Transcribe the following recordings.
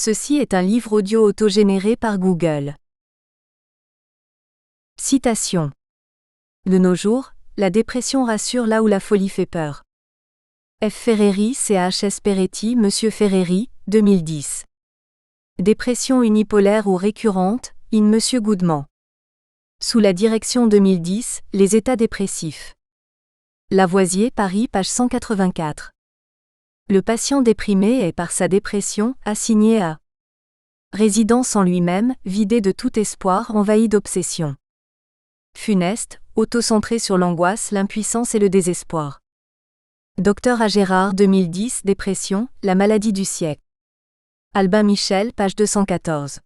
Ceci est un livre audio autogénéré par Google. Citation. De nos jours, la dépression rassure là où la folie fait peur. F. Ferreri, CHS Peretti, Monsieur Ferreri, 2010. Dépression unipolaire ou récurrente, in Monsieur Goodman. Sous la direction 2010, les états dépressifs. Lavoisier, Paris, page 184. Le patient déprimé est par sa dépression assigné à résidence en lui-même, vidé de tout espoir, envahi d'obsession. Funeste, auto-centré sur l'angoisse, l'impuissance et le désespoir. Dr A. Gérard, 2010, Dépression, la maladie du siècle. Albin Michel, page 214.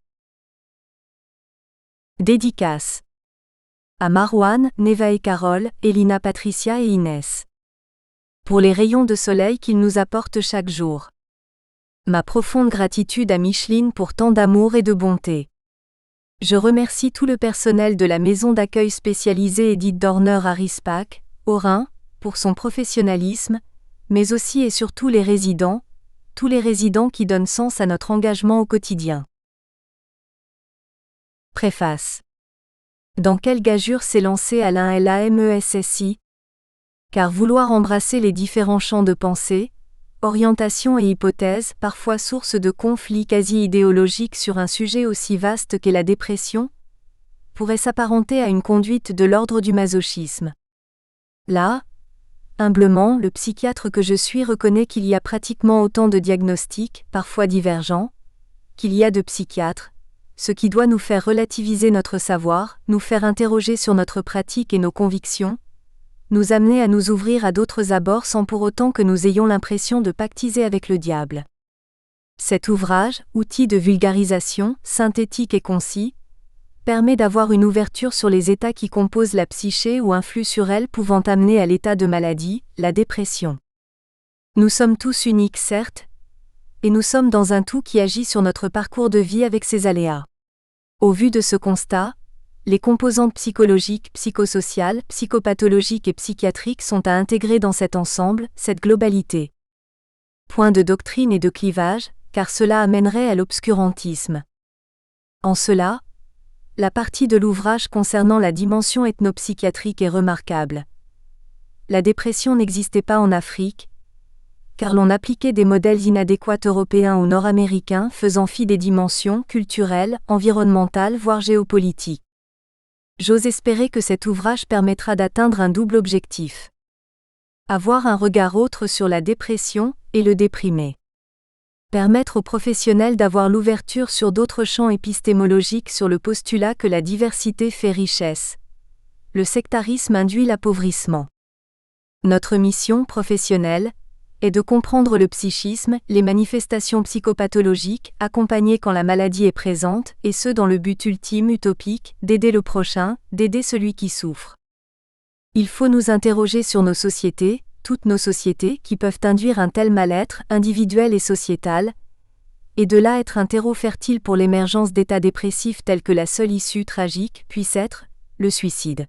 Dédicace. À Marwan, Neva et Carole, Elina, Patricia et Inès. Pour les rayons de soleil qu'ils nous apportent chaque jour. Ma profonde gratitude à Micheline pour tant d'amour et de bonté. Je remercie tout le personnel de la maison d'accueil spécialisée Edith Dorner à Rispach, au Rhin, pour son professionnalisme, mais aussi et surtout tous les résidents qui donnent sens à notre engagement au quotidien. Préface. Dans quelle gageure s'est lancé Alain Lamessi? Car vouloir embrasser les différents champs de pensée, orientations et hypothèses, parfois source de conflits quasi-idéologiques sur un sujet aussi vaste qu'est la dépression, pourrait s'apparenter à une conduite de l'ordre du masochisme. Là, humblement, le psychiatre que je suis reconnaît qu'il y a pratiquement autant de diagnostics, parfois divergents, qu'il y a de psychiatres, ce qui doit nous faire relativiser notre savoir, nous faire interroger sur notre pratique et nos convictions, nous amener à nous ouvrir à d'autres abords sans pour autant que nous ayons l'impression de pactiser avec le diable. Cet ouvrage, outil de vulgarisation, synthétique et concis, permet d'avoir une ouverture sur les états qui composent la psyché ou influent sur elle pouvant amener à l'état de maladie, la dépression. Nous sommes tous uniques certes, et nous sommes dans un tout qui agit sur notre parcours de vie avec ses aléas. Au vu de ce constat, les composantes psychologiques, psychosociales, psychopathologiques et psychiatriques sont à intégrer dans cet ensemble, cette globalité. Point de doctrine et de clivage, car cela amènerait à l'obscurantisme. En cela, la partie de l'ouvrage concernant la dimension ethnopsychiatrique est remarquable. La dépression n'existait pas en Afrique, car l'on appliquait des modèles inadéquats européens ou nord-américains faisant fi des dimensions culturelles, environnementales voire géopolitiques. J'ose espérer que cet ouvrage permettra d'atteindre un double objectif. Avoir un regard autre sur la dépression et le déprimé. Permettre aux professionnels d'avoir l'ouverture sur d'autres champs épistémologiques sur le postulat que la diversité fait richesse. Le sectarisme induit l'appauvrissement. Notre mission professionnelle est de comprendre le psychisme, les manifestations psychopathologiques, accompagner quand la maladie est présente, et ce dans le but ultime utopique, d'aider le prochain, d'aider celui qui souffre. Il faut nous interroger sur nos sociétés, toutes nos sociétés qui peuvent induire un tel mal-être, individuel et sociétal, et de là être un terreau fertile pour l'émergence d'états dépressifs tels que la seule issue tragique puisse être le suicide.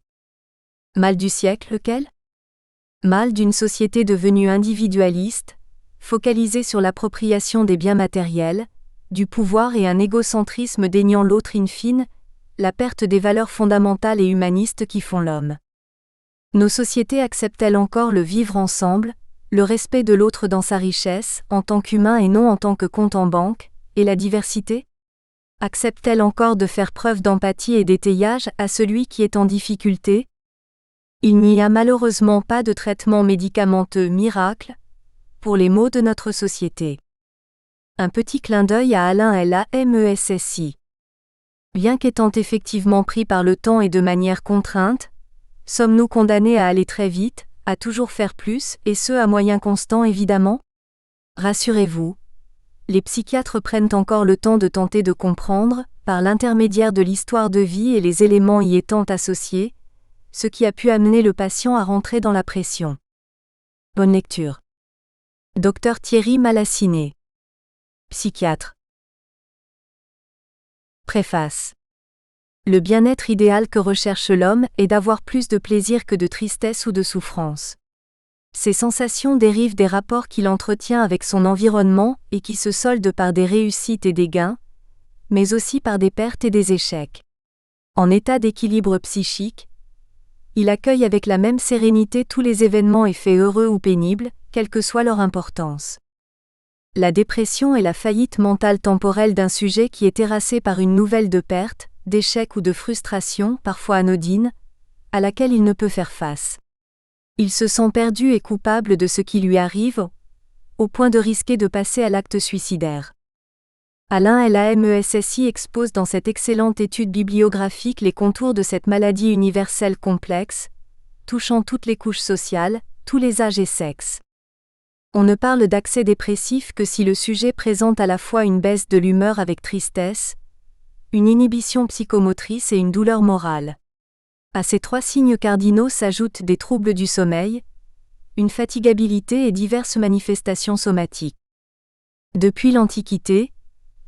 Mal du siècle lequel ? Mal d'une société devenue individualiste, focalisée sur l'appropriation des biens matériels, du pouvoir et un égocentrisme déniant l'autre in fine, la perte des valeurs fondamentales et humanistes qui font l'homme. Nos sociétés acceptent-elles encore le vivre ensemble, le respect de l'autre dans sa richesse, en tant qu'humain et non en tant que compte en banque, et la diversité ? Acceptent-elles encore de faire preuve d'empathie et d'étayage à celui qui est en difficulté ? Il n'y a malheureusement pas de traitement médicamenteux miracle pour les maux de notre société. Un petit clin d'œil à Alain Lamessi. Bien qu'étant effectivement pris par le temps et de manière contrainte, sommes-nous condamnés à aller très vite, à toujours faire plus, et ce à moyens constants évidemment ? Rassurez-vous, les psychiatres prennent encore le temps de tenter de comprendre, par l'intermédiaire de l'histoire de vie et les éléments y étant associés, ce qui a pu amener le patient à rentrer dans la pression. Bonne lecture. Dr Thierry Malassiné. Psychiatre. Préface. Le bien-être idéal que recherche l'homme est d'avoir plus de plaisir que de tristesse ou de souffrance. Ces sensations dérivent des rapports qu'il entretient avec son environnement et qui se soldent par des réussites et des gains, mais aussi par des pertes et des échecs. En état d'équilibre psychique, il accueille avec la même sérénité tous les événements et faits heureux ou pénibles, quelle que soit leur importance. La dépression est la faillite mentale temporelle d'un sujet qui est terrassé par une nouvelle de perte, d'échec ou de frustration, parfois anodine, à laquelle il ne peut faire face. Il se sent perdu et coupable de ce qui lui arrive, au point de risquer de passer à l'acte suicidaire. Alain Lamessi expose dans cette excellente étude bibliographique les contours de cette maladie universelle complexe, touchant toutes les couches sociales, tous les âges et sexes. On ne parle d'accès dépressif que si le sujet présente à la fois une baisse de l'humeur avec tristesse, une inhibition psychomotrice et une douleur morale. À ces 3 signes cardinaux s'ajoutent des troubles du sommeil, une fatigabilité et diverses manifestations somatiques. Depuis l'Antiquité,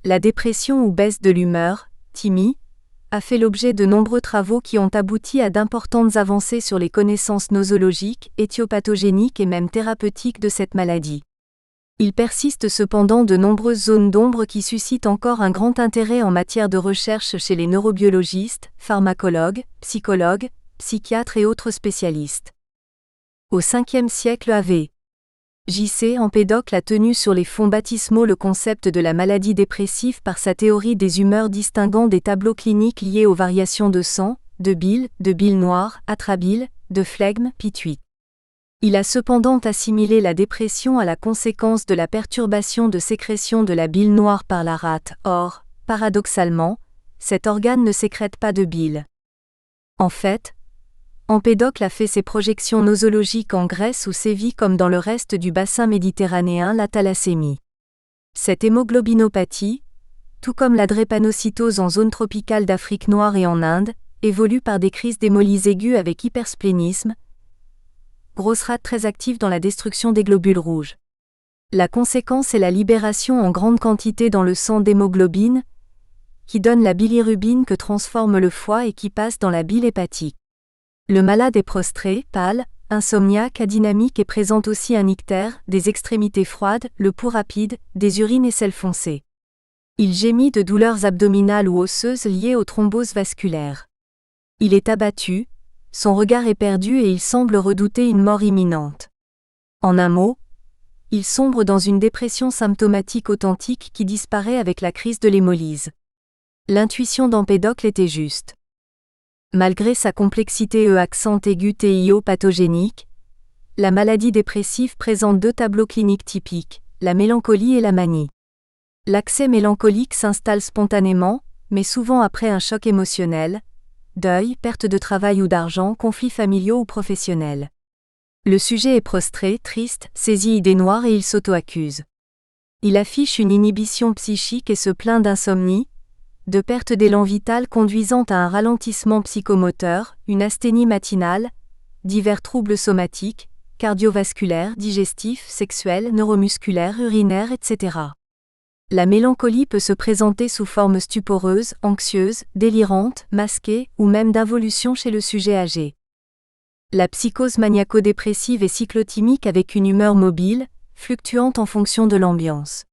la dépression ou baisse de l'humeur, TIMI, a fait l'objet de nombreux travaux qui ont abouti à d'importantes avancées sur les connaissances nosologiques, éthiopathogéniques et même thérapeutiques de cette maladie. Il persiste cependant de nombreuses zones d'ombre qui suscitent encore un grand intérêt en matière de recherche chez les neurobiologistes, pharmacologues, psychologues, psychiatres et autres spécialistes. Au 5e siècle a.V., J.C. Empédocle a tenu sur les fonds baptismaux le concept de la maladie dépressive par sa théorie des humeurs distinguant des tableaux cliniques liés aux variations de sang, de bile noire, atrabile, de flegme, pituite. Il a cependant assimilé la dépression à la conséquence de la perturbation de sécrétion de la bile noire par la rate. Or, paradoxalement, cet organe ne sécrète pas de bile. En fait, Empédocle a fait ses projections nosologiques en Grèce où sévit comme dans le reste du bassin méditerranéen la thalassémie. Cette hémoglobinopathie, tout comme la drépanocytose en zone tropicale d'Afrique noire et en Inde, évolue par des crises d'hémolyse aiguë avec hypersplénisme, grosse rate très active dans la destruction des globules rouges. La conséquence est la libération en grande quantité dans le sang d'hémoglobine, qui donne la bilirubine que transforme le foie et qui passe dans la bile hépatique. Le malade est prostré, pâle, insomniaque, adynamique et présente aussi un ictère, des extrémités froides, le pouls rapide, des urines et selles foncées. Il gémit de douleurs abdominales ou osseuses liées aux thromboses vasculaires. Il est abattu, son regard est perdu et il semble redouter une mort imminente. En un mot, il sombre dans une dépression symptomatique authentique qui disparaît avec la crise de l'hémolyse. L'intuition d'Empédocle était juste. Malgré sa complexité accent aigu TIO pathogénique, la maladie dépressive présente 2 tableaux cliniques typiques, la mélancolie et la manie. L'accès mélancolique s'installe spontanément, mais souvent après un choc émotionnel, deuil, perte de travail ou d'argent, conflits familiaux ou professionnels. Le sujet est prostré, triste, saisi idées noires et il s'auto-accuse. Il affiche une inhibition psychique et se plaint d'insomnie, de perte d'élan vital conduisant à un ralentissement psychomoteur, une asthénie matinale, divers troubles somatiques, cardiovasculaires, digestifs, sexuels, neuromusculaires, urinaires, etc. La mélancolie peut se présenter sous forme stuporeuse, anxieuse, délirante, masquée ou même d'involution chez le sujet âgé. La psychose maniaco-dépressive est cyclotimique avec une humeur mobile, fluctuante en fonction de l'ambiance.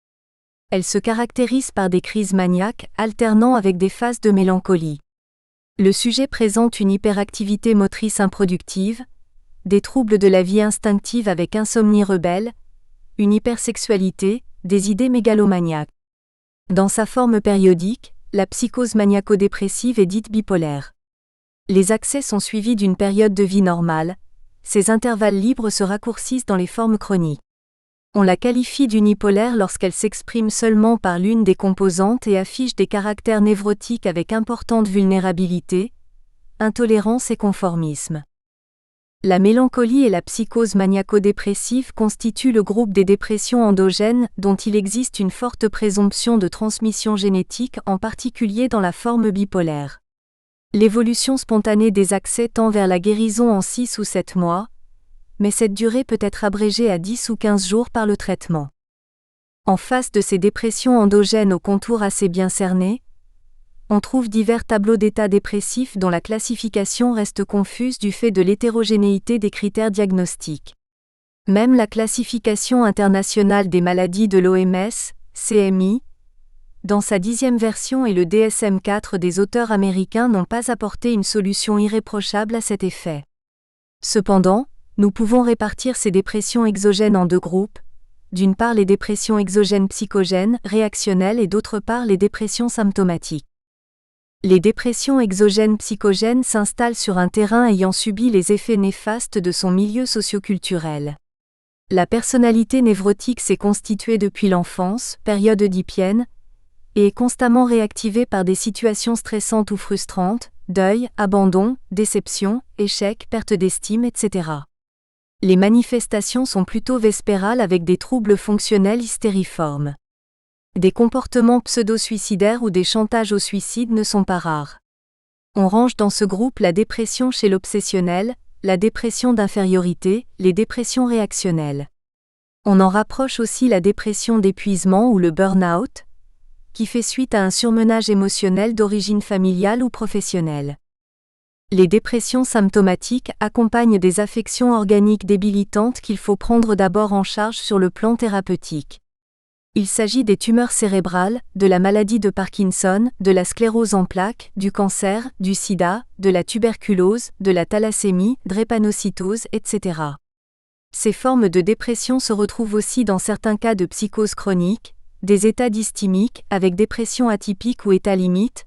Elle se caractérise par des crises maniaques, alternant avec des phases de mélancolie. Le sujet présente une hyperactivité motrice improductive, des troubles de la vie instinctive avec insomnie rebelle, une hypersexualité, des idées mégalomaniaques. Dans sa forme périodique, la psychose maniaco-dépressive est dite bipolaire. Les accès sont suivis d'une période de vie normale, ces intervalles libres se raccourcissent dans les formes chroniques. On la qualifie d'unipolaire lorsqu'elle s'exprime seulement par l'une des composantes et affiche des caractères névrotiques avec importante vulnérabilité, intolérance et conformisme. La mélancolie et la psychose maniaco-dépressive constituent le groupe des dépressions endogènes dont il existe une forte présomption de transmission génétique, en particulier dans la forme bipolaire. L'évolution spontanée des accès tend vers la guérison en 6 ou 7 mois, mais cette durée peut être abrégée à 10 ou 15 jours par le traitement. En face de ces dépressions endogènes aux contours assez bien cernés, on trouve divers tableaux d'état dépressif dont la classification reste confuse du fait de l'hétérogénéité des critères diagnostiques. Même la classification internationale des maladies de l'OMS, CMI, dans sa 10e version et le DSM-4 des auteurs américains n'ont pas apporté une solution irréprochable à cet effet. Cependant, nous pouvons répartir ces dépressions exogènes en deux groupes, d'une part les dépressions exogènes psychogènes, réactionnelles et d'autre part les dépressions symptomatiques. Les dépressions exogènes psychogènes s'installent sur un terrain ayant subi les effets néfastes de son milieu socioculturel. La personnalité névrotique s'est constituée depuis l'enfance, période oedipienne, et est constamment réactivée par des situations stressantes ou frustrantes, deuil, abandon, déception, échec, perte d'estime, etc. Les manifestations sont plutôt vespérales avec des troubles fonctionnels hystériformes. Des comportements pseudo-suicidaires ou des chantages au suicide ne sont pas rares. On range dans ce groupe la dépression chez l'obsessionnel, la dépression d'infériorité, les dépressions réactionnelles. On en rapproche aussi la dépression d'épuisement ou le burn-out, qui fait suite à un surmenage émotionnel d'origine familiale ou professionnelle. Les dépressions symptomatiques accompagnent des affections organiques débilitantes qu'il faut prendre d'abord en charge sur le plan thérapeutique. Il s'agit des tumeurs cérébrales, de la maladie de Parkinson, de la sclérose en plaques, du cancer, du sida, de la tuberculose, de la thalassémie, drépanocytose, etc. Ces formes de dépression se retrouvent aussi dans certains cas de psychose chronique, des états dysthymiques avec dépression atypique ou état limite,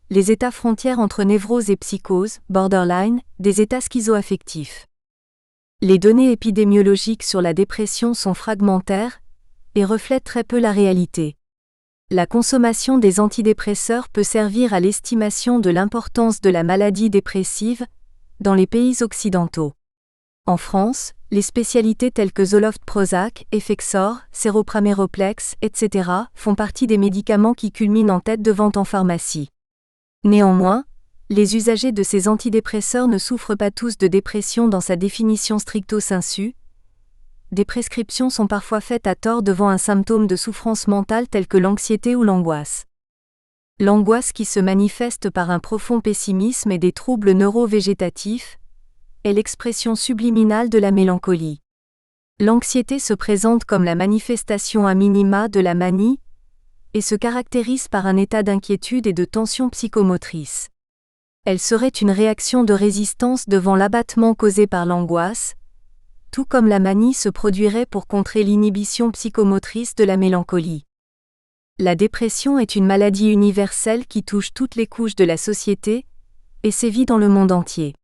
les états frontières entre névrose et psychose, borderline, des états schizoaffectifs. Les données épidémiologiques sur la dépression sont fragmentaires et reflètent très peu la réalité. La consommation des antidépresseurs peut servir à l'estimation de l'importance de la maladie dépressive dans les pays occidentaux. En France, les spécialités telles que Zoloft Prozac, Effexor, Séropraméroplex, etc. font partie des médicaments qui culminent en tête de vente en pharmacie. Néanmoins, les usagers de ces antidépresseurs ne souffrent pas tous de dépression dans sa définition stricto sensu. Des prescriptions sont parfois faites à tort devant un symptôme de souffrance mentale tel que l'anxiété ou l'angoisse. L'angoisse qui se manifeste par un profond pessimisme et des troubles neurovégétatifs est l'expression subliminale de la mélancolie. L'anxiété se présente comme la manifestation a minima de la manie et se caractérise par un état d'inquiétude et de tension psychomotrice. Elle serait une réaction de résistance devant l'abattement causé par l'angoisse, tout comme la manie se produirait pour contrer l'inhibition psychomotrice de la mélancolie. La dépression est une maladie universelle qui touche toutes les couches de la société et sévit dans le monde entier.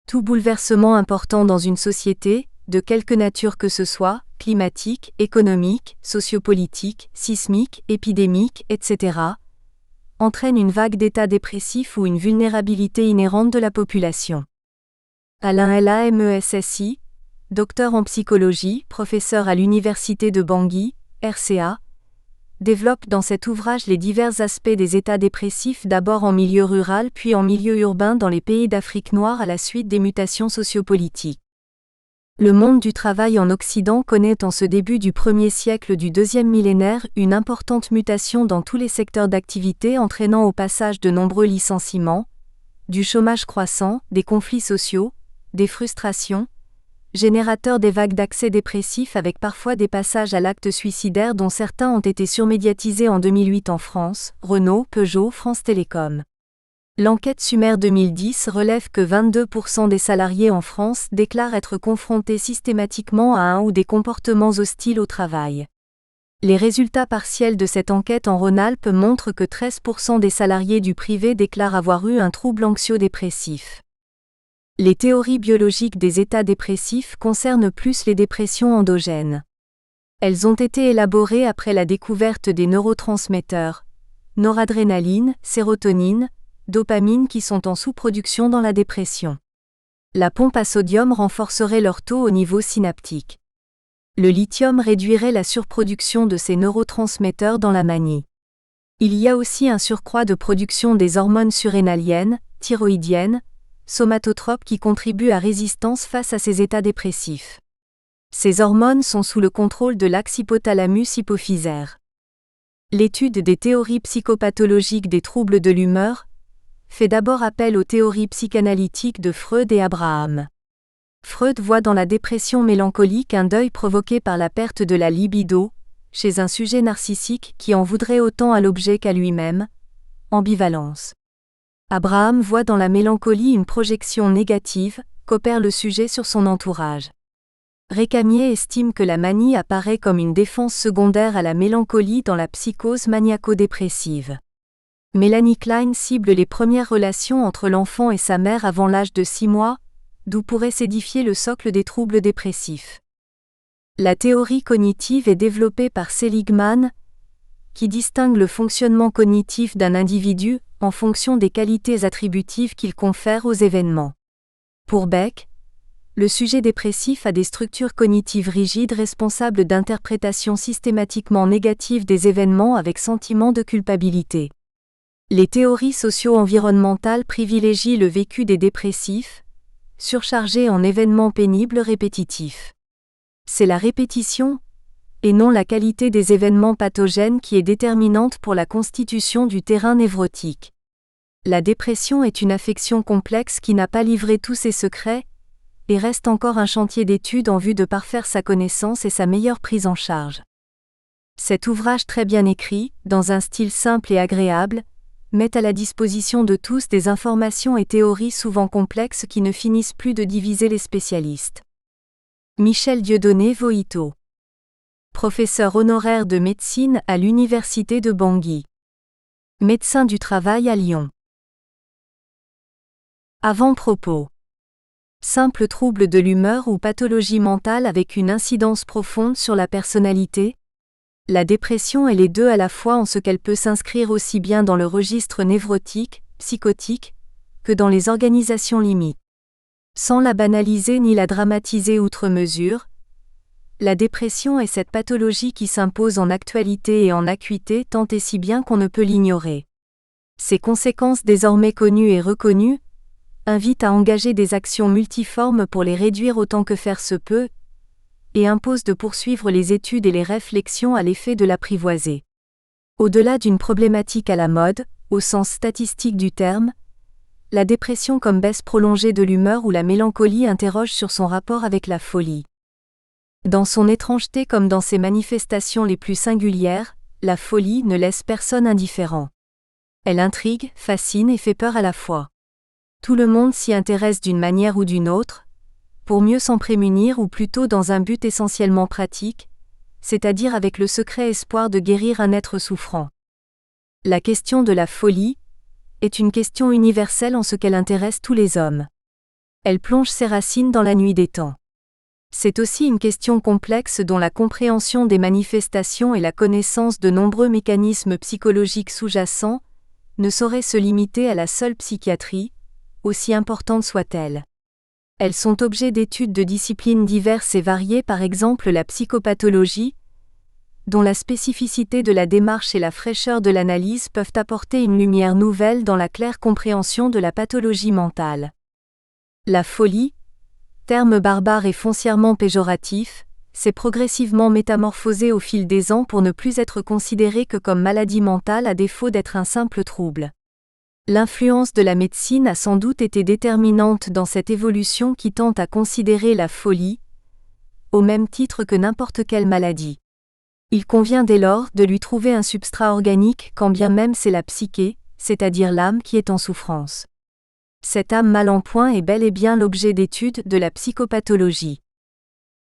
Tout bouleversement important dans une société, de quelque nature que ce soit, climatique, économique, sociopolitique, sismique, épidémique, etc., entraîne une vague d'états dépressifs ou une vulnérabilité inhérente de la population. Alain Lamessi, docteur en psychologie, professeur à l'université de Bangui, RCA, développe dans cet ouvrage les divers aspects des états dépressifs d'abord en milieu rural puis en milieu urbain dans les pays d'Afrique noire à la suite des mutations sociopolitiques. Le monde du travail en Occident connaît en ce début du premier siècle du deuxième millénaire une importante mutation dans tous les secteurs d'activité entraînant au passage de nombreux licenciements, du chômage croissant, des conflits sociaux, des frustrations, générateur des vagues d'accès dépressifs avec parfois des passages à l'acte suicidaire dont certains ont été surmédiatisés en 2008 en France, Renault, Peugeot, France Télécom. L'enquête Sumaire 2010 relève que 22% des salariés en France déclarent être confrontés systématiquement à un ou des comportements hostiles au travail. Les résultats partiels de cette enquête en Rhône-Alpes montrent que 13% des salariés du privé déclarent avoir eu un trouble anxio-dépressif. Les théories biologiques des états dépressifs concernent plus les dépressions endogènes. Elles ont été élaborées après la découverte des neurotransmetteurs, noradrénaline, sérotonine, dopamine qui sont en sous-production dans la dépression. La pompe à sodium renforcerait leur taux au niveau synaptique. Le lithium réduirait la surproduction de ces neurotransmetteurs dans la manie. Il y a aussi un surcroît de production des hormones surrénaliennes, thyroïdiennes, somatotropes qui contribuent à résistance face à ces états dépressifs. Ces hormones sont sous le contrôle de l'axe hypothalamus-hypophysaire. L'étude des théories psychopathologiques des troubles de l'humeur fait d'abord appel aux théories psychanalytiques de Freud et Abraham. Freud voit dans la dépression mélancolique un deuil provoqué par la perte de la libido, chez un sujet narcissique qui en voudrait autant à l'objet qu'à lui-même, ambivalence. Abraham voit dans la mélancolie une projection négative, qu'opère le sujet sur son entourage. Récamier estime que la manie apparaît comme une défense secondaire à la mélancolie dans la psychose maniaco-dépressive. Mélanie Klein cible les premières relations entre l'enfant et sa mère avant l'âge de 6 mois, d'où pourrait s'édifier le socle des troubles dépressifs. La théorie cognitive est développée par Seligman, qui distingue le fonctionnement cognitif d'un individu en fonction des qualités attributives qu'il confère aux événements. Pour Beck, le sujet dépressif a des structures cognitives rigides responsables d'interprétations systématiquement négatives des événements avec sentiment de culpabilité. Les théories socio-environnementales privilégient le vécu des dépressifs, surchargés en événements pénibles répétitifs. C'est la répétition, et non la qualité des événements pathogènes qui est déterminante pour la constitution du terrain névrotique. La dépression est une affection complexe qui n'a pas livré tous ses secrets, et reste encore un chantier d'étude en vue de parfaire sa connaissance et sa meilleure prise en charge. Cet ouvrage très bien écrit, dans un style simple et agréable, met à la disposition de tous des informations et théories souvent complexes qui ne finissent plus de diviser les spécialistes. Michel Dieudonné Voïto. Professeur honoraire de médecine à l'Université de Bangui. Médecin du travail à Lyon. Avant-propos. Simple trouble de l'humeur ou pathologie mentale avec une incidence profonde sur la personnalité? La dépression est les deux à la fois en ce qu'elle peut s'inscrire aussi bien dans le registre névrotique, psychotique, que dans les organisations limites. Sans la banaliser ni la dramatiser outre mesure, la dépression est cette pathologie qui s'impose en actualité et en acuité tant et si bien qu'on ne peut l'ignorer. Ses conséquences désormais connues et reconnues invitent à engager des actions multiformes pour les réduire autant que faire se peut, et imposent de poursuivre les études et les réflexions à l'effet de l'apprivoiser. Au-delà d'une problématique à la mode, au sens statistique du terme, la dépression comme baisse prolongée de l'humeur ou la mélancolie interroge sur son rapport avec la folie. Dans son étrangeté comme dans ses manifestations les plus singulières, la folie ne laisse personne indifférent. Elle intrigue, fascine et fait peur à la fois. Tout le monde s'y intéresse d'une manière ou d'une autre, pour mieux s'en prémunir ou plutôt dans un but essentiellement pratique, c'est-à-dire avec le secret espoir de guérir un être souffrant. La question de la folie est une question universelle en ce qu'elle intéresse tous les hommes. Elle plonge ses racines dans la nuit des temps. C'est aussi une question complexe dont la compréhension des manifestations et la connaissance de nombreux mécanismes psychologiques sous-jacents ne saurait se limiter à la seule psychiatrie, aussi importante soit-elle. Elles sont objets d'études de disciplines diverses et variées, par exemple la psychopathologie, dont la spécificité de la démarche et la fraîcheur de l'analyse peuvent apporter une lumière nouvelle dans la claire compréhension de la pathologie mentale. La folie, terme barbare et foncièrement péjoratif, s'est progressivement métamorphosée au fil des ans pour ne plus être considérée que comme maladie mentale à défaut d'être un simple trouble. L'influence de la médecine a sans doute été déterminante dans cette évolution qui tend à considérer la folie au même titre que n'importe quelle maladie. Il convient dès lors de lui trouver un substrat organique quand bien même c'est la psyché, c'est-à-dire l'âme qui est en souffrance. Cette âme mal en point est bel et bien l'objet d'étude de la psychopathologie.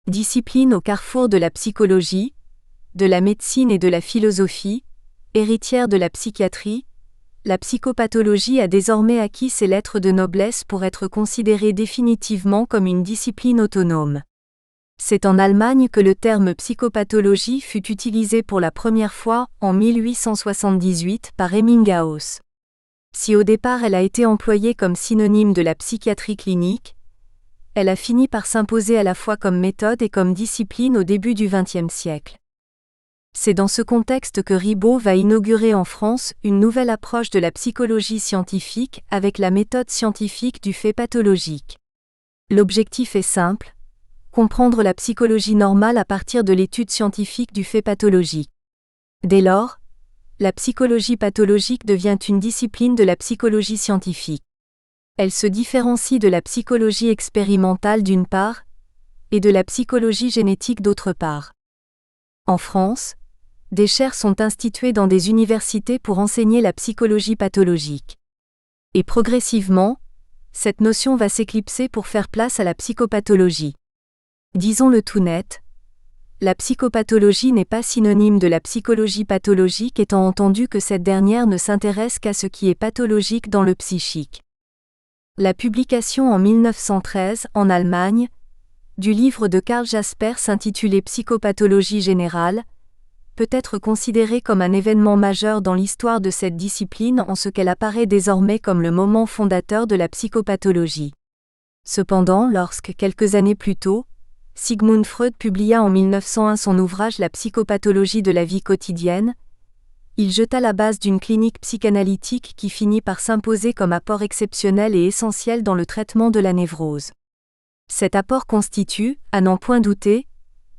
Discipline au carrefour de la psychologie, de la médecine et de la philosophie, héritière de la psychiatrie, la psychopathologie a désormais acquis ses lettres de noblesse pour être considérée définitivement comme une discipline autonome. C'est en Allemagne que le terme psychopathologie fut utilisé pour la première fois, en 1878, par Emingaus. Si au départ elle a été employée comme synonyme de la psychiatrie clinique, elle a fini par s'imposer à la fois comme méthode et comme discipline au début du XXe siècle. C'est dans ce contexte que Ribot va inaugurer en France une nouvelle approche de la psychologie scientifique avec la méthode scientifique du fait pathologique. L'objectif est simple: comprendre la psychologie normale à partir de l'étude scientifique du fait pathologique. Dès lors, la psychologie pathologique devient une discipline de la psychologie scientifique. Elle se différencie de la psychologie expérimentale d'une part, et de la psychologie génétique d'autre part. En France, des chaires sont instituées dans des universités pour enseigner la psychologie pathologique. Et progressivement, cette notion va s'éclipser pour faire place à la psychopathologie. Disons-le tout net, la psychopathologie n'est pas synonyme de la psychologie pathologique, étant entendu que cette dernière ne s'intéresse qu'à ce qui est pathologique dans le psychique. La publication en 1913, en Allemagne, du livre de Karl Jaspers intitulé Psychopathologie générale, peut être considérée comme un événement majeur dans l'histoire de cette discipline en ce qu'elle apparaît désormais comme le moment fondateur de la psychopathologie. Cependant, lorsque, quelques années plus tôt, Sigmund Freud publia en 1901 son ouvrage La psychopathologie de la vie quotidienne, il jeta la base d'une clinique psychanalytique qui finit par s'imposer comme apport exceptionnel et essentiel dans le traitement de la névrose. Cet apport constitue, à n'en point douter,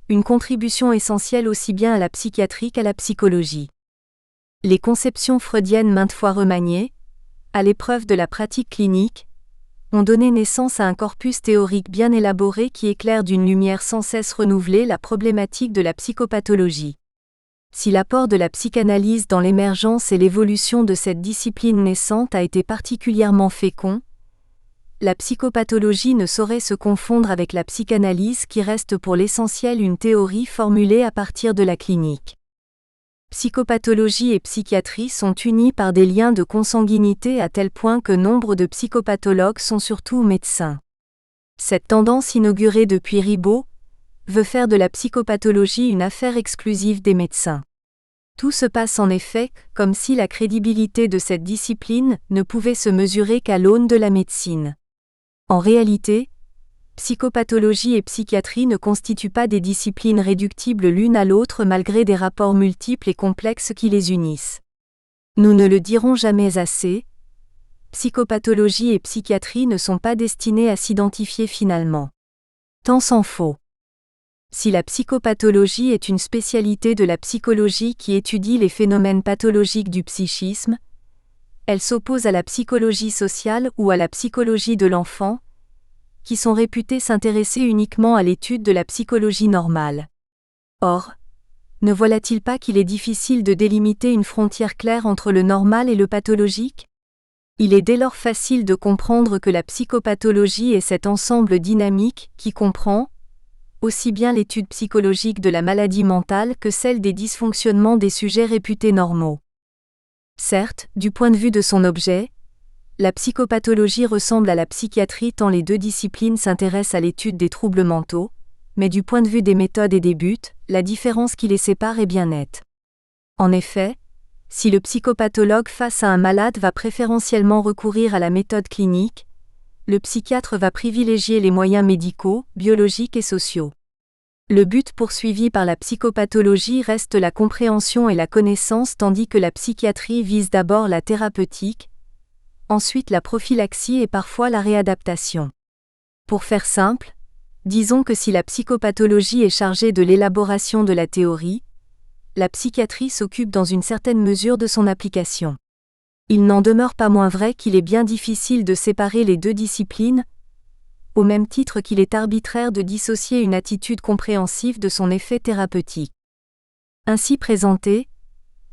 une contribution essentielle aussi bien à la psychiatrie qu'à la psychologie. Les conceptions freudiennes maintes fois remaniées, à l'épreuve de la pratique clinique, ont donné naissance à un corpus théorique bien élaboré qui éclaire d'une lumière sans cesse renouvelée la problématique de la psychopathologie. Si l'apport de la psychanalyse dans l'émergence et l'évolution de cette discipline naissante a été particulièrement fécond, la psychopathologie ne saurait se confondre avec la psychanalyse qui reste pour l'essentiel une théorie formulée à partir de la clinique. Psychopathologie et psychiatrie sont unies par des liens de consanguinité à tel point que nombre de psychopathologues sont surtout médecins. Cette tendance inaugurée depuis Ribot veut faire de la psychopathologie une affaire exclusive des médecins. Tout se passe en effet comme si la crédibilité de cette discipline ne pouvait se mesurer qu'à l'aune de la médecine. En réalité, psychopathologie et psychiatrie ne constituent pas des disciplines réductibles l'une à l'autre malgré des rapports multiples et complexes qui les unissent. Nous ne le dirons jamais assez, psychopathologie et psychiatrie ne sont pas destinées à s'identifier finalement. Tant s'en faut. Si la psychopathologie est une spécialité de la psychologie qui étudie les phénomènes pathologiques du psychisme, elle s'oppose à la psychologie sociale ou à la psychologie de l'enfant, qui sont réputées s'intéresser uniquement à l'étude de la psychologie normale. Or, ne voilà-t-il pas qu'il est difficile de délimiter une frontière claire entre le normal et le pathologique ? Il est dès lors facile de comprendre que la psychopathologie est cet ensemble dynamique qui comprend aussi bien l'étude psychologique de la maladie mentale que celle des dysfonctionnements des sujets réputés normaux. Certes, du point de vue de son objet, la psychopathologie ressemble à la psychiatrie tant les deux disciplines s'intéressent à l'étude des troubles mentaux, mais du point de vue des méthodes et des buts, la différence qui les sépare est bien nette. En effet, si le psychopathologue face à un malade va préférentiellement recourir à la méthode clinique, le psychiatre va privilégier les moyens médicaux, biologiques et sociaux. Le but poursuivi par la psychopathologie reste la compréhension et la connaissance tandis que la psychiatrie vise d'abord la thérapeutique, ensuite la prophylaxie et parfois la réadaptation. Pour faire simple, disons que si la psychopathologie est chargée de l'élaboration de la théorie, la psychiatrie s'occupe dans une certaine mesure de son application. Il n'en demeure pas moins vrai qu'il est bien difficile de séparer les deux disciplines, au même titre qu'il est arbitraire de dissocier une attitude compréhensive de son effet thérapeutique. Ainsi présentée,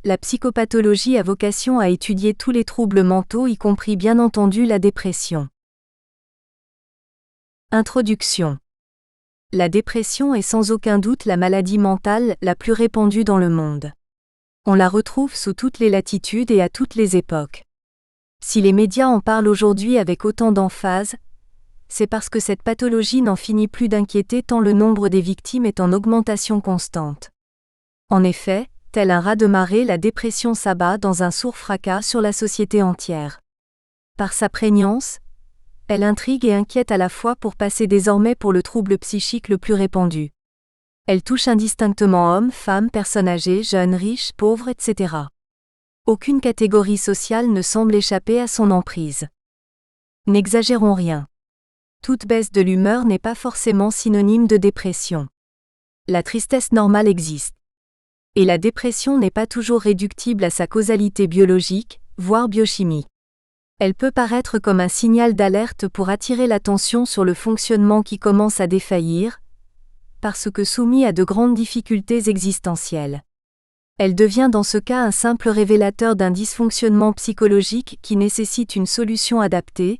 la psychopathologie a vocation à étudier tous les troubles mentaux y compris bien entendu la dépression. Introduction. La dépression est sans aucun doute la maladie mentale la plus répandue dans le monde. On la retrouve sous toutes les latitudes et à toutes les époques. Si les médias en parlent aujourd'hui avec autant d'emphase, c'est parce que cette pathologie n'en finit plus d'inquiéter tant le nombre des victimes est en augmentation constante. En effet, tel un raz-de-marée, la dépression s'abat dans un sourd fracas sur la société entière. Par sa prégnance, elle intrigue et inquiète à la fois pour passer désormais pour le trouble psychique le plus répandu. Elle touche indistinctement hommes, femmes, personnes âgées, jeunes, riches, pauvres, etc. Aucune catégorie sociale ne semble échapper à son emprise. N'exagérons rien. Toute baisse de l'humeur n'est pas forcément synonyme de dépression. La tristesse normale existe. Et la dépression n'est pas toujours réductible à sa causalité biologique, voire biochimique. Elle peut paraître comme un signal d'alerte pour attirer l'attention sur le fonctionnement qui commence à défaillir, parce que soumis à de grandes difficultés existentielles. Elle devient dans ce cas un simple révélateur d'un dysfonctionnement psychologique qui nécessite une solution adaptée,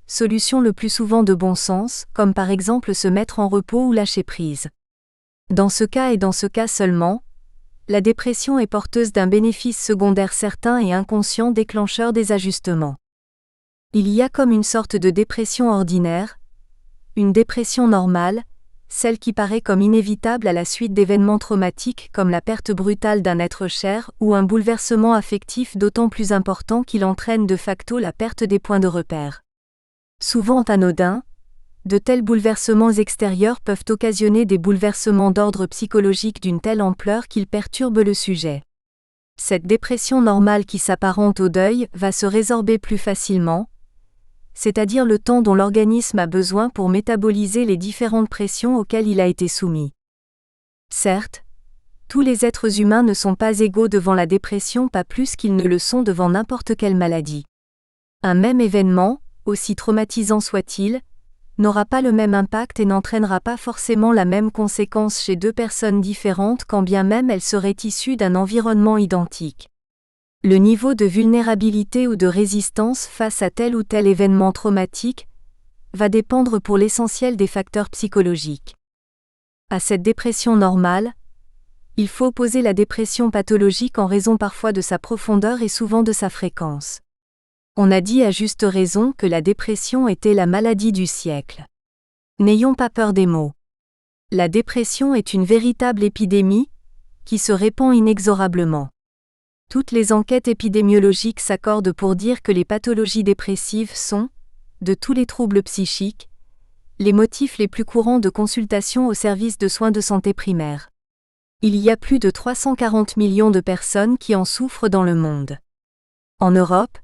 solution le plus souvent de bon sens, comme par exemple se mettre en repos ou lâcher prise. Dans ce cas et dans ce cas seulement, la dépression est porteuse d'un bénéfice secondaire certain et inconscient déclencheur des ajustements. Il y a comme une sorte de dépression ordinaire, une dépression normale, celle qui paraît comme inévitable à la suite d'événements traumatiques comme la perte brutale d'un être cher ou un bouleversement affectif d'autant plus important qu'il entraîne de facto la perte des points de repère. Souvent anodins, de tels bouleversements extérieurs peuvent occasionner des bouleversements d'ordre psychologique d'une telle ampleur qu'ils perturbent le sujet. Cette dépression normale qui s'apparente au deuil va se résorber plus facilement, c'est-à-dire le temps dont l'organisme a besoin pour métaboliser les différentes pressions auxquelles il a été soumis. Certes, tous les êtres humains ne sont pas égaux devant la dépression, pas plus qu'ils ne le sont devant n'importe quelle maladie. Un même événement, aussi traumatisant soit-il, n'aura pas le même impact et n'entraînera pas forcément la même conséquence chez deux personnes différentes quand bien même elles seraient issues d'un environnement identique. Le niveau de vulnérabilité ou de résistance face à tel ou tel événement traumatique va dépendre pour l'essentiel des facteurs psychologiques. À cette dépression normale, il faut opposer la dépression pathologique en raison parfois de sa profondeur et souvent de sa fréquence. On a dit à juste raison que la dépression était la maladie du siècle. N'ayons pas peur des mots. La dépression est une véritable épidémie, qui se répand inexorablement. Toutes les enquêtes épidémiologiques s'accordent pour dire que les pathologies dépressives sont, de tous les troubles psychiques, les motifs les plus courants de consultation au service de soins de santé primaire. Il y a plus de 340 millions de personnes qui en souffrent dans le monde. En Europe,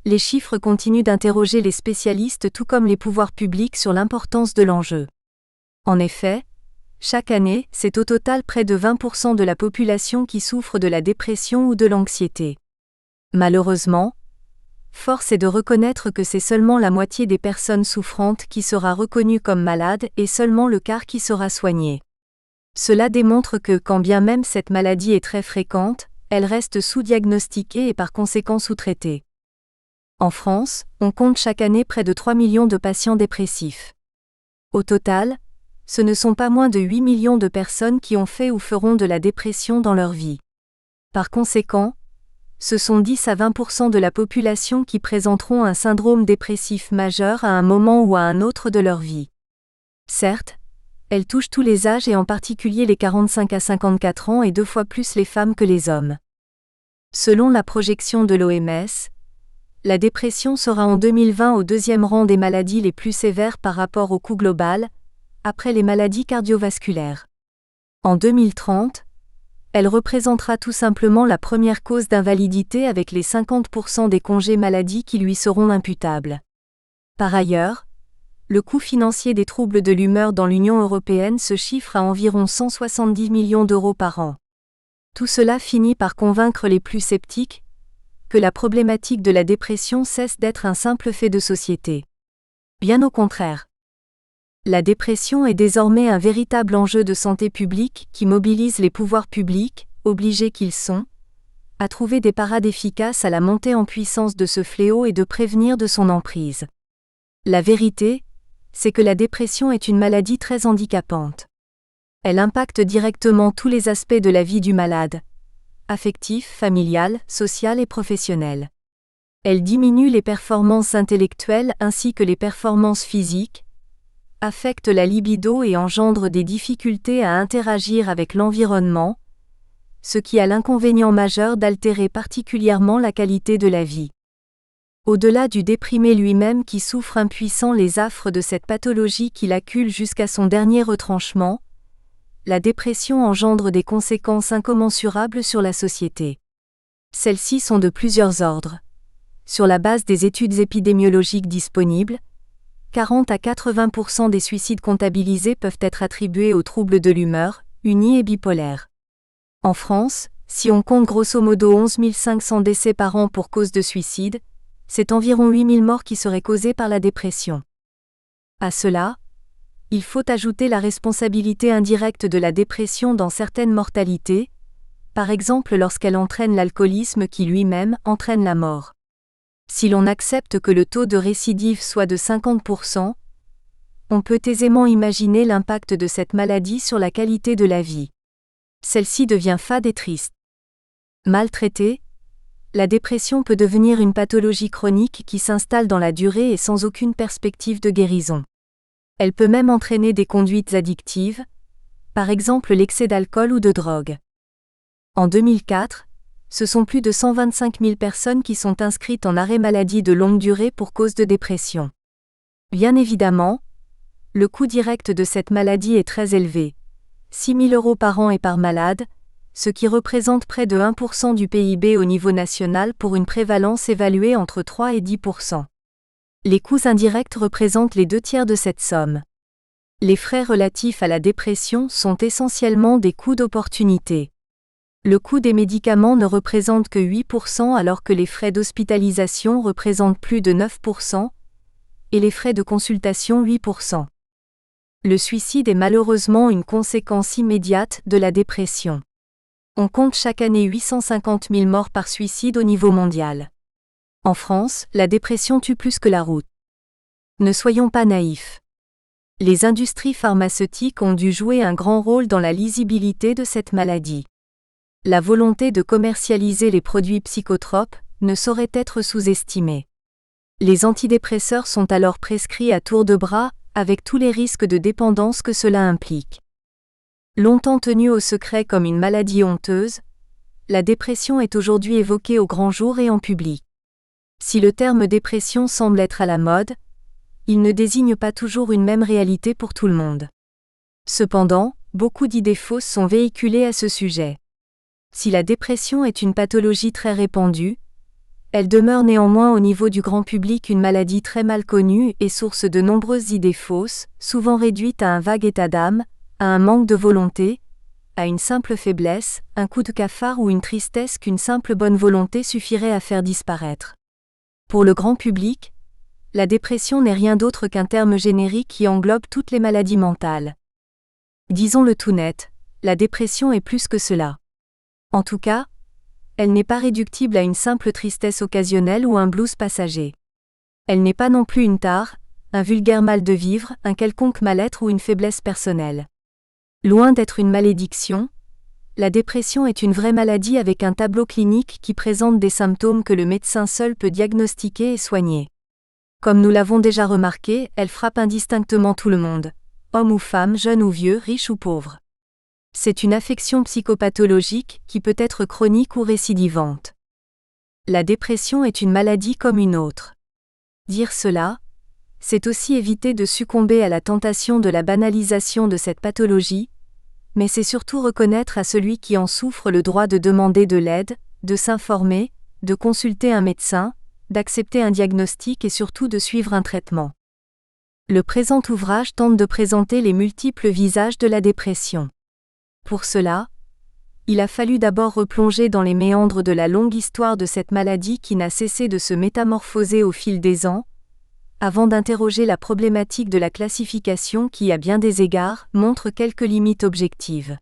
les chiffres continuent d'interroger les spécialistes tout comme les pouvoirs publics sur l'importance de l'enjeu. En effet, chaque année, c'est au total près de 20% de la population qui souffre de la dépression ou de l'anxiété. Malheureusement, force est de reconnaître que c'est seulement la moitié des personnes souffrantes qui sera reconnue comme malade et seulement le quart qui sera soigné. Cela démontre que quand bien même cette maladie est très fréquente, elle reste sous-diagnostiquée et par conséquent sous-traitée. En France, on compte chaque année près de 3 millions de patients dépressifs. Au total, ce ne sont pas moins de 8 millions de personnes qui ont fait ou feront de la dépression dans leur vie. Par conséquent, ce sont 10 à 20% de la population qui présenteront un syndrome dépressif majeur à un moment ou à un autre de leur vie. Certes, elle touche tous les âges et en particulier les 45 à 54 ans et 2 fois plus les femmes que les hommes. Selon la projection de l'OMS, la dépression sera en 2020 au deuxième rang des maladies les plus sévères par rapport au coût global, après les maladies cardiovasculaires. En 2030, elle représentera tout simplement la première cause d'invalidité avec les 50% des congés maladie qui lui seront imputables. Par ailleurs, le coût financier des troubles de l'humeur dans l'Union européenne se chiffre à environ 170 millions d'euros par an. Tout cela finit par convaincre les plus sceptiques que la problématique de la dépression cesse d'être un simple fait de société. Bien au contraire. La dépression est désormais un véritable enjeu de santé publique qui mobilise les pouvoirs publics, obligés qu'ils sont, à trouver des parades efficaces à la montée en puissance de ce fléau et de prévenir de son emprise. La vérité, c'est que la dépression est une maladie très handicapante. Elle impacte directement tous les aspects de la vie du malade, affectif, familial, social et professionnel. Elle diminue les performances intellectuelles ainsi que les performances physiques, affecte la libido et engendre des difficultés à interagir avec l'environnement, ce qui a l'inconvénient majeur d'altérer particulièrement la qualité de la vie. Au-delà du déprimé lui-même qui souffre impuissant les affres de cette pathologie qui l'accule jusqu'à son dernier retranchement, la dépression engendre des conséquences incommensurables sur la société. Celles-ci sont de plusieurs ordres. Sur la base des études épidémiologiques disponibles, 40 à 80% des suicides comptabilisés peuvent être attribués aux troubles de l'humeur, unis et bipolaires. En France, si on compte grosso modo 11 500 décès par an pour cause de suicide, c'est environ 8000 morts qui seraient causées par la dépression. À cela, il faut ajouter la responsabilité indirecte de la dépression dans certaines mortalités, par exemple lorsqu'elle entraîne l'alcoolisme qui lui-même entraîne la mort. Si l'on accepte que le taux de récidive soit de 50%, on peut aisément imaginer l'impact de cette maladie sur la qualité de la vie. Celle-ci devient fade et triste. Mal traitée, la dépression peut devenir une pathologie chronique qui s'installe dans la durée et sans aucune perspective de guérison. Elle peut même entraîner des conduites addictives, par exemple l'excès d'alcool ou de drogue. En 2004, ce sont plus de 125 000 personnes qui sont inscrites en arrêt maladie de longue durée pour cause de dépression. Bien évidemment, le coût direct de cette maladie est très élevé, 6 000 € par an et par malade, ce qui représente près de 1% du PIB au niveau national pour une prévalence évaluée entre 3 et 10%. Les coûts indirects représentent les 2/3 de cette somme. Les frais relatifs à la dépression sont essentiellement des coûts d'opportunité. Le coût des médicaments ne représente que 8% alors que les frais d'hospitalisation représentent plus de 9%, et les frais de consultation 8%. Le suicide est malheureusement une conséquence immédiate de la dépression. On compte chaque année 850 000 morts par suicide au niveau mondial. En France, la dépression tue plus que la route. Ne soyons pas naïfs. Les industries pharmaceutiques ont dû jouer un grand rôle dans la lisibilité de cette maladie. La volonté de commercialiser les produits psychotropes ne saurait être sous-estimée. Les antidépresseurs sont alors prescrits à tour de bras, avec tous les risques de dépendance que cela implique. Longtemps tenue au secret comme une maladie honteuse, la dépression est aujourd'hui évoquée au grand jour et en public. Si le terme dépression semble être à la mode, il ne désigne pas toujours une même réalité pour tout le monde. Cependant, beaucoup d'idées fausses sont véhiculées à ce sujet. Si la dépression est une pathologie très répandue, elle demeure néanmoins au niveau du grand public une maladie très mal connue et source de nombreuses idées fausses, souvent réduites à un vague état d'âme, à un manque de volonté, à une simple faiblesse, un coup de cafard ou une tristesse qu'une simple bonne volonté suffirait à faire disparaître. Pour le grand public, la dépression n'est rien d'autre qu'un terme générique qui englobe toutes les maladies mentales. Disons-le tout net, la dépression est plus que cela. En tout cas, elle n'est pas réductible à une simple tristesse occasionnelle ou un blues passager. Elle n'est pas non plus une tare, un vulgaire mal de vivre, un quelconque mal-être ou une faiblesse personnelle. Loin d'être une malédiction, la dépression est une vraie maladie avec un tableau clinique qui présente des symptômes que le médecin seul peut diagnostiquer et soigner. Comme nous l'avons déjà remarqué, elle frappe indistinctement tout le monde, homme ou femme, jeune ou vieux, riche ou pauvre. C'est une affection psychopathologique qui peut être chronique ou récidivante. La dépression est une maladie comme une autre. Dire cela, c'est aussi éviter de succomber à la tentation de la banalisation de cette pathologie, mais c'est surtout reconnaître à celui qui en souffre le droit de demander de l'aide, de s'informer, de consulter un médecin, d'accepter un diagnostic et surtout de suivre un traitement. Le présent ouvrage tente de présenter les multiples visages de la dépression. Pour cela, il a fallu d'abord replonger dans les méandres de la longue histoire de cette maladie qui n'a cessé de se métamorphoser au fil des ans, avant d'interroger la problématique de la classification qui, à bien des égards, montre quelques limites objectives.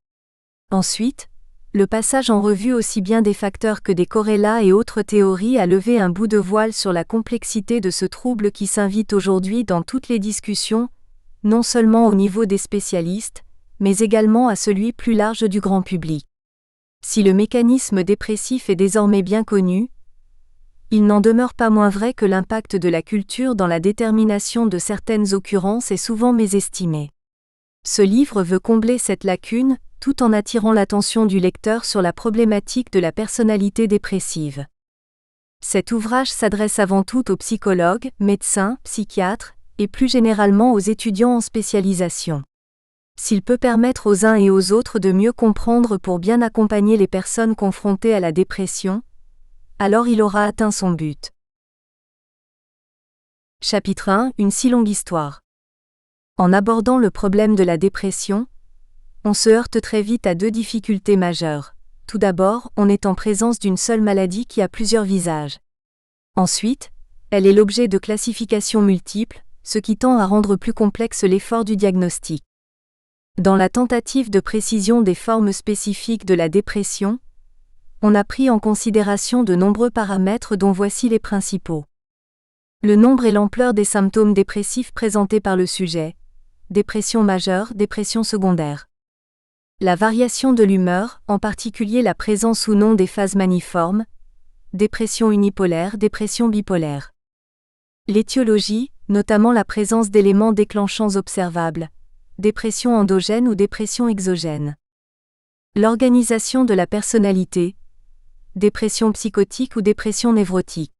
Ensuite, le passage en revue aussi bien des facteurs que des corrélats et autres théories a levé un bout de voile sur la complexité de ce trouble qui s'invite aujourd'hui dans toutes les discussions, non seulement au niveau des spécialistes, mais également à celui plus large du grand public. Si le mécanisme dépressif est désormais bien connu, il n'en demeure pas moins vrai que l'impact de la culture dans la détermination de certaines occurrences est souvent mésestimé. Ce livre veut combler cette lacune, tout en attirant l'attention du lecteur sur la problématique de la personnalité dépressive. Cet ouvrage s'adresse avant tout aux psychologues, médecins, psychiatres, et plus généralement aux étudiants en spécialisation. S'il peut permettre aux uns et aux autres de mieux comprendre pour bien accompagner les personnes confrontées à la dépression, alors il aura atteint son but. Chapitre 1 – Une si longue histoire. En abordant le problème de la dépression, on se heurte très vite à deux difficultés majeures. Tout d'abord, on est en présence d'une seule maladie qui a plusieurs visages. Ensuite, Elle est l'objet de classifications multiples, ce qui tend à rendre plus complexe l'effort du diagnostic. Dans la tentative de précision des formes spécifiques de la dépression, on a pris en considération de nombreux paramètres dont voici les principaux. Le nombre et l'ampleur des symptômes dépressifs présentés par le sujet. Dépression majeure, dépression secondaire. La variation de l'humeur, en particulier la présence ou non des phases maniformes. Dépression unipolaire, dépression bipolaire. L'étiologie, notamment la présence d'éléments déclenchants observables. Dépression endogène ou dépression exogène. L'organisation de la personnalité. Dépression psychotique ou dépression névrotique.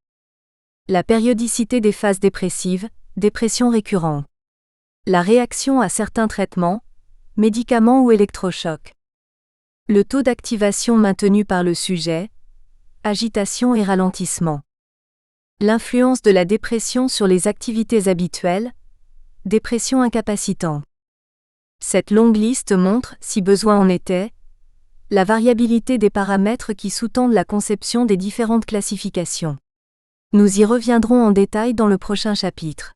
La périodicité des phases dépressives, dépression récurrente. La réaction à certains traitements, médicaments ou électrochocs. Le taux d'activation maintenu par le sujet, agitation et ralentissement. L'influence de la dépression sur les activités habituelles, dépression incapacitante. Cette longue liste montre, si besoin en était, la variabilité des paramètres qui sous-tendent la conception des différentes classifications. Nous y reviendrons en détail dans le prochain chapitre.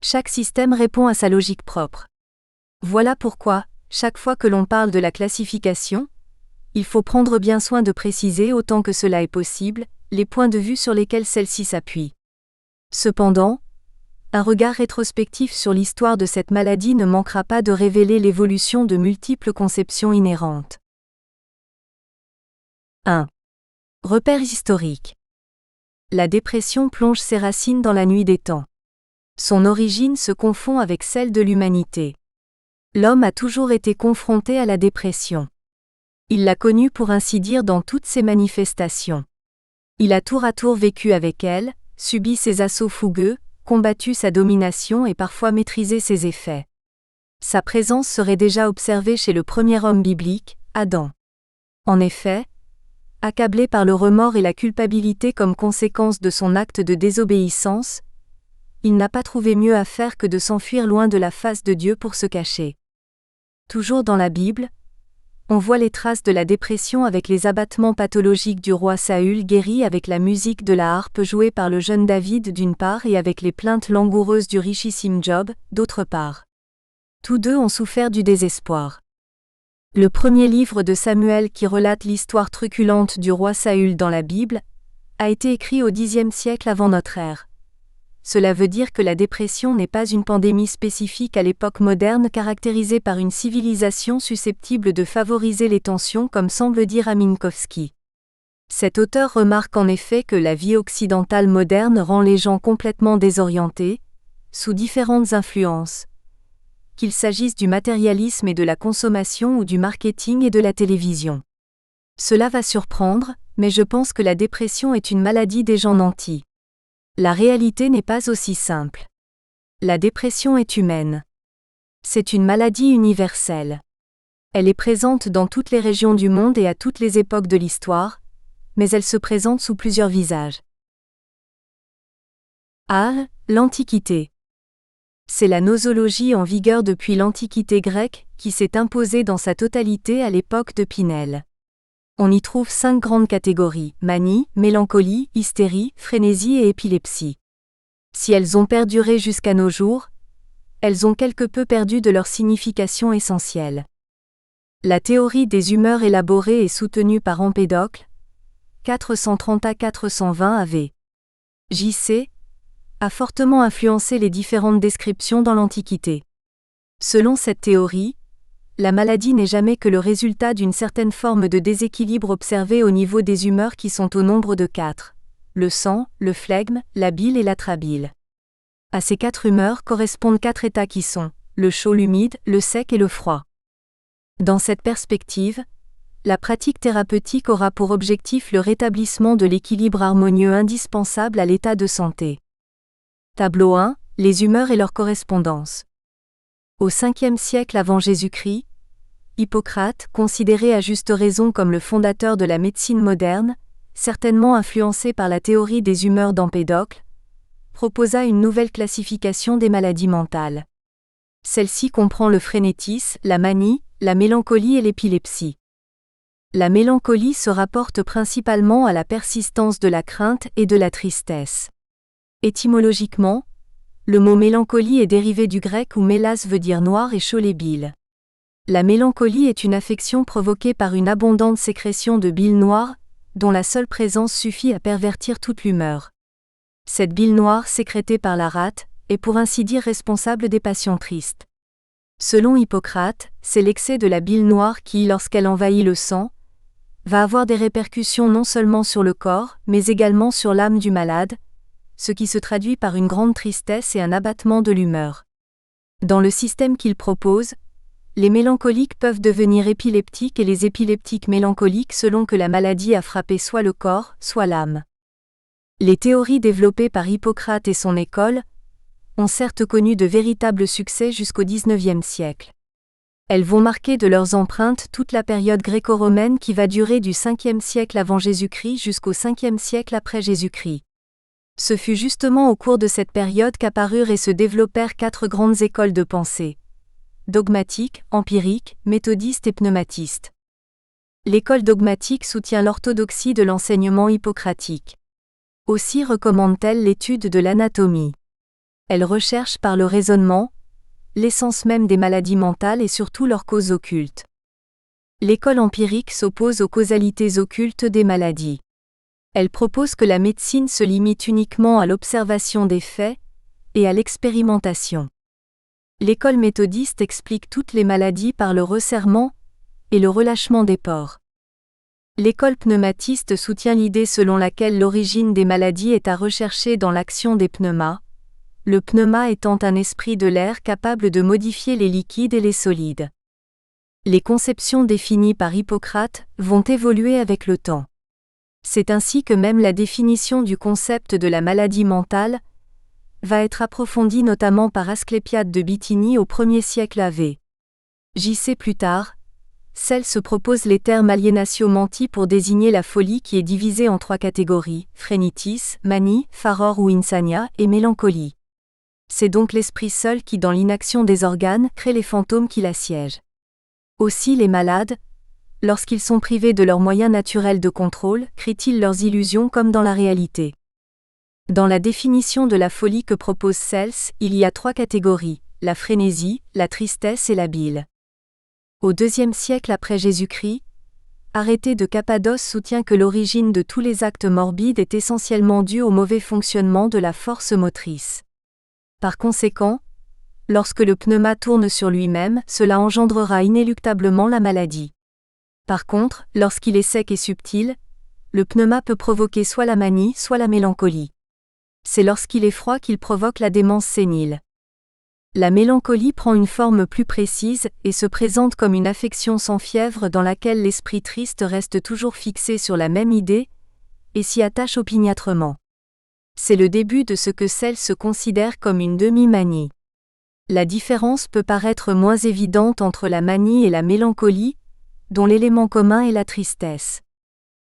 Chaque système répond à sa logique propre. Voilà pourquoi, chaque fois que l'on parle de la classification, il faut prendre bien soin de préciser autant que cela est possible, les points de vue sur lesquels celle-ci s'appuie. Cependant, un regard rétrospectif sur l'histoire de cette maladie ne manquera pas de révéler l'évolution de multiples conceptions inhérentes. 1. Repères historiques. La dépression plonge ses racines dans la nuit des temps. Son origine se confond avec celle de l'humanité. L'homme a toujours été confronté à la dépression. Il l'a connue pour ainsi dire dans toutes ses manifestations. Il a tour à tour vécu avec elle, subi ses assauts fougueux, combattu sa domination et parfois maîtrisé ses effets. Sa présence serait déjà observée chez le premier homme biblique, Adam. En effet, accablé par le remords et la culpabilité comme conséquence de son acte de désobéissance, il n'a pas trouvé mieux à faire que de s'enfuir loin de la face de Dieu pour se cacher. Toujours dans la Bible, on voit les traces de la dépression avec les abattements pathologiques du roi Saül guéri avec la musique de la harpe jouée par le jeune David d'une part et avec les plaintes langoureuses du richissime Job, d'autre part. Tous deux ont souffert du désespoir. Le premier livre de Samuel qui relate l'histoire truculente du roi Saül dans la Bible, a été écrit au Xe siècle avant notre ère. Cela veut dire que la dépression n'est pas une pandémie spécifique à l'époque moderne caractérisée par une civilisation susceptible de favoriser les tensions comme semble dire Minkowski. Cet auteur remarque en effet que la vie occidentale moderne rend les gens complètement désorientés, sous différentes influences. Qu'il s'agisse du matérialisme et de la consommation ou du marketing et de la télévision. Cela va surprendre, mais je pense que la dépression est une maladie des gens nantis. La réalité n'est pas aussi simple. La dépression est humaine. C'est une maladie universelle. Elle est présente dans toutes les régions du monde et à toutes les époques de l'histoire, mais elle se présente sous plusieurs visages. A. L'Antiquité. C'est la nosologie en vigueur depuis l'Antiquité grecque qui s'est imposée dans sa totalité à l'époque de Pinel. On y trouve 5 grandes catégories, manie, mélancolie, hystérie, frénésie et épilepsie. Si elles ont perduré jusqu'à nos jours, elles ont quelque peu perdu de leur signification essentielle. La théorie des humeurs élaborée est soutenue par Empédocle, 430 à 420 AV. J.C. a fortement influencé les différentes descriptions dans l'Antiquité. Selon cette théorie, la maladie n'est jamais que le résultat d'une certaine forme de déséquilibre observé au niveau des humeurs qui sont au nombre de 4. Le sang, le flegme, la bile et l'atrabile. À ces 4 humeurs correspondent 4 états qui sont le chaud, l'humide, le sec et le froid. Dans cette perspective, la pratique thérapeutique aura pour objectif le rétablissement de l'équilibre harmonieux indispensable à l'état de santé. Tableau 1, les humeurs et leur correspondance. Au 5e siècle avant Jésus-Christ, Hippocrate, considéré à juste raison comme le fondateur de la médecine moderne, certainement influencé par la théorie des humeurs d'Empédocle, proposa une nouvelle classification des maladies mentales. Celle-ci comprend le frénétisme, la manie, la mélancolie et l'épilepsie. La mélancolie se rapporte principalement à la persistance de la crainte et de la tristesse. Étymologiquement, le mot mélancolie est dérivé du grec où mélas veut dire noir et choler bile. La mélancolie est une affection provoquée par une abondante sécrétion de bile noire, dont la seule présence suffit à pervertir toute l'humeur. Cette bile noire sécrétée par la rate est pour ainsi dire responsable des passions tristes. Selon Hippocrate, c'est l'excès de la bile noire qui, lorsqu'elle envahit le sang, va avoir des répercussions non seulement sur le corps, mais également sur l'âme du malade, ce qui se traduit par une grande tristesse et un abattement de l'humeur. Dans le système qu'il propose, les mélancoliques peuvent devenir épileptiques et les épileptiques mélancoliques selon que la maladie a frappé soit le corps, soit l'âme. Les théories développées par Hippocrate et son école ont certes connu de véritables succès jusqu'au XIXe siècle. Elles vont marquer de leurs empreintes toute la période gréco-romaine qui va durer du 5e siècle avant Jésus-Christ jusqu'au 5e siècle après Jésus-Christ. Ce fut justement au cours de cette période qu'apparurent et se développèrent 4 grandes écoles de pensée: dogmatique, empirique, méthodiste et pneumatiste. L'école dogmatique soutient l'orthodoxie de l'enseignement hippocratique. Aussi recommande-t-elle l'étude de l'anatomie. Elle recherche par le raisonnement l'essence même des maladies mentales et surtout leurs causes occultes. L'école empirique s'oppose aux causalités occultes des maladies. Elle propose que la médecine se limite uniquement à l'observation des faits et à l'expérimentation. L'école méthodiste explique toutes les maladies par le resserrement et le relâchement des pores. L'école pneumatiste soutient l'idée selon laquelle l'origine des maladies est à rechercher dans l'action des pneumas, le pneuma étant un esprit de l'air capable de modifier les liquides et les solides. Les conceptions définies par Hippocrate vont évoluer avec le temps. C'est ainsi que même la définition du concept de la maladie mentale va être approfondie notamment par Asclépiade de Bithynie au 1er siècle AV. J.C. plus tard, Celle se propose les termes aliénatio mentis pour désigner la folie qui est divisée en 3 catégories: phrénitis, manie, faror ou insania, et mélancolie. C'est donc l'esprit seul qui, dans l'inaction des organes, crée les fantômes qui l'assiègent. Aussi les malades, lorsqu'ils sont privés de leurs moyens naturels de contrôle, créent-ils leurs illusions comme dans la réalité. Dans la définition de la folie que propose Cels, il y a 3 catégories: la frénésie, la tristesse et la bile. Au IIe siècle après Jésus-Christ, Arrêté de Cappadoce soutient que l'origine de tous les actes morbides est essentiellement due au mauvais fonctionnement de la force motrice. Par conséquent, lorsque le pneuma tourne sur lui-même, cela engendrera inéluctablement la maladie. Par contre, lorsqu'il est sec et subtil, le pneuma peut provoquer soit la manie, soit la mélancolie. C'est lorsqu'il est froid qu'il provoque la démence sénile. La mélancolie prend une forme plus précise et se présente comme une affection sans fièvre dans laquelle l'esprit triste reste toujours fixé sur la même idée et s'y attache opiniâtrement. C'est le début de ce que Cels se considère comme une demi-manie. La différence peut paraître moins évidente entre la manie et la mélancolie, dont l'élément commun est la tristesse.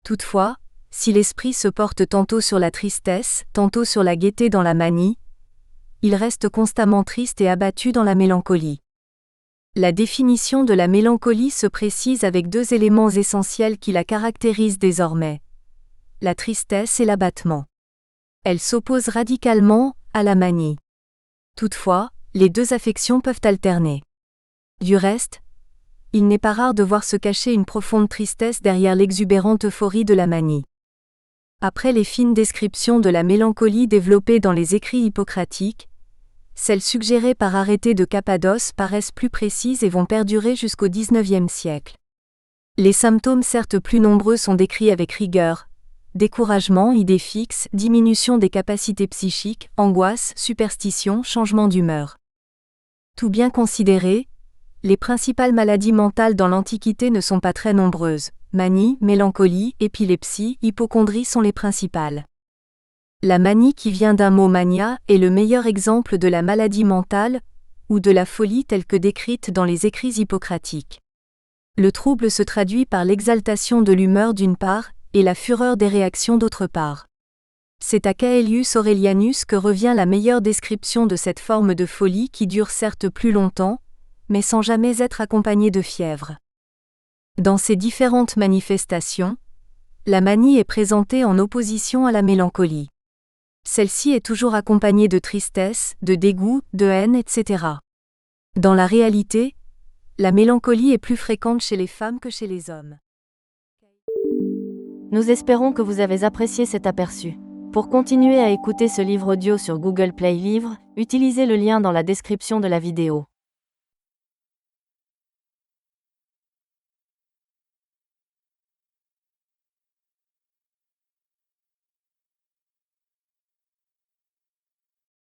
Toutefois, si l'esprit se porte tantôt sur la tristesse, tantôt sur la gaieté dans la manie, il reste constamment triste et abattu dans la mélancolie. La définition de la mélancolie se précise avec 2 éléments essentiels qui la caractérisent désormais: la tristesse et l'abattement. Elle s'oppose radicalement à la manie. Toutefois, les 2 affections peuvent alterner. Du reste, il n'est pas rare de voir se cacher une profonde tristesse derrière l'exubérante euphorie de la manie. Après les fines descriptions de la mélancolie développées dans les écrits hippocratiques, celles suggérées par Arrêté de Cappadoce paraissent plus précises et vont perdurer jusqu'au XIXe siècle. Les symptômes certes plus nombreux sont décrits avec rigueur: découragement, idées fixes, diminution des capacités psychiques, angoisse, superstition, changement d'humeur. Tout bien considéré, les principales maladies mentales dans l'Antiquité ne sont pas très nombreuses. Manie, mélancolie, épilepsie, hypocondrie sont les principales. La manie, qui vient d'un mot mania, est le meilleur exemple de la maladie mentale, ou de la folie telle que décrite dans les écrits hippocratiques. Le trouble se traduit par l'exaltation de l'humeur d'une part, et la fureur des réactions d'autre part. C'est à Caelius Aurelianus que revient la meilleure description de cette forme de folie qui dure certes plus longtemps, mais sans jamais être accompagnée de fièvre. Dans ces différentes manifestations, la manie est présentée en opposition à la mélancolie. Celle-ci est toujours accompagnée de tristesse, de dégoût, de haine, etc. Dans la réalité, la mélancolie est plus fréquente chez les femmes que chez les hommes. Nous espérons que vous avez apprécié cet aperçu. Pour continuer à écouter ce livre audio sur Google Play Livres, utilisez le lien dans la description de la vidéo.